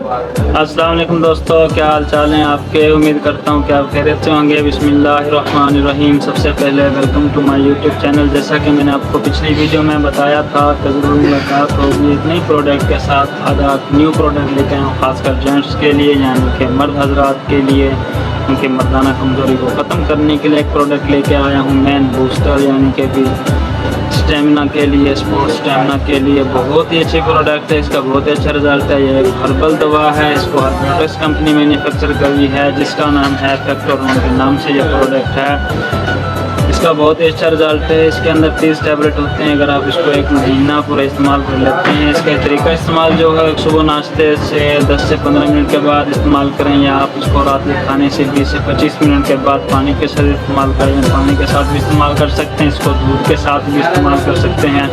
अस्सलाम वालेकुम दोस्तों, क्या हाल चाल हैं आपके। उम्मीद करता हूँ कि आप खैरियत से होंगे। बिस्मिल्लाहिर्रहमानिर्रहीम। सबसे पहले welcome to my YouTube channel. जैसा कि मैंने आपको पिछली वीडियो में बताया था कि ज़रूर मुलाकात होगी एक नई प्रोडक्ट के साथ। आज आप न्यू प्रोडक्ट लेके आए हूँ खासकर जेंट्स के लिए, यानी कि मर्द हजरात के लिए, उनकी मर्दाना कमज़ोरी को ख़त्म करने के लिए एक प्रोडक्ट लेके आया हूँ। मैन बूस्टर, यानी कि भी स्टेमिना के लिए, स्पोर्ट्स स्टेमिना के लिए बहुत ही अच्छी प्रोडक्ट है। इसका बहुत ही अच्छा रिजल्ट है। ये एक हर्बल दवा है। इसको हर्बल कंपनी मैन्युफैक्चर करी है, जिसका नाम है फैक्टोरॉन के नाम से ये प्रोडक्ट है। इसका बहुत ही अच्छा रिजल्ट है। इसके अंदर 30 टैबलेट होते हैं। अगर आप इसको एक महीना पूरा इस्तेमाल कर लेते हैं, इसका तरीका इस्तेमाल जो है सुबह नाश्ते से 10 से 15 मिनट के बाद इस्तेमाल करें, या आप इसको रात के खाने से 20 से 25 मिनट के बाद पानी के साथ इस्तेमाल करें। पानी के साथ भी इस्तेमाल कर सकते हैं, इसको दूध के साथ भी इस्तेमाल कर सकते हैं।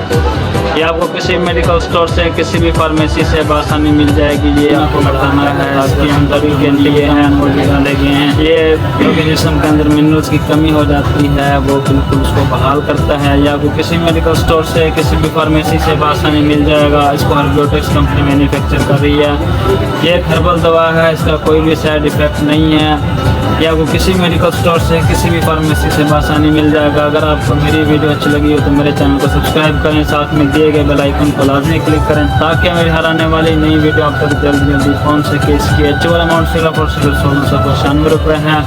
ये आपको किसी मेडिकल स्टोर से, किसी भी फार्मेसी से बआसानी मिल जाएगी। ये आपको बताना है इसकी आमदनी के लिए है, लगे हैं ये, क्योंकि जिस्म के अंदर मिनरल्स की कमी हो जाती है, वो बिल्कुल उसको बहाल करता है। या आपको किसी मेडिकल स्टोर से, किसी भी फार्मेसी से बआसानी मिल जाएगा। इसको हर्बोटेक्स कंपनी मैन्युफैक्चर कर रही है। ये एक हर्बल दवा है, इसका कोई भी साइड इफ़ेक्ट नहीं है। या आपको किसी मेडिकल स्टोर से, किसी भी फार्मेसी से बआसानी मिल जाएगा। अगर आपको मेरी वीडियो अच्छी लगी हो तो मेरे चैनल को सब्सक्राइब करें, साथ में दिए गए बेल आइकन को लाजमी क्लिक करें, ताकि मेरी हर आने वाली नई वीडियो आप तक जल्दी जल्दी पहुँच सके। इसकी एक्चुअल अमाउंट सिर्फ और सिर्फ 1695 है,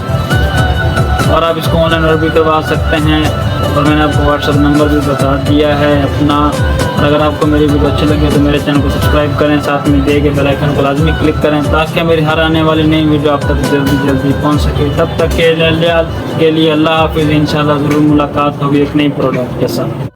और आप इसको ऑनलाइन ऑर्डर भी करवा सकते हैं। और मैंने आपको व्हाट्सअप नंबर भी बता दिया है अपना। और अगर आपको मेरी वीडियो अच्छी लगे तो मेरे चैनल को सब्सक्राइब करें, साथ में दिए गए बेल आइकन को लाजमी क्लिक करें, ताकि मेरी हर आने वाली नई वीडियो आप तक जल्दी जल्दी पहुंच सके। तब तक के लिए अल्लाह हाफिज़। इंशाल्लाह ज़रूर मुलाकात होगी एक नई प्रोडक्ट के साथ।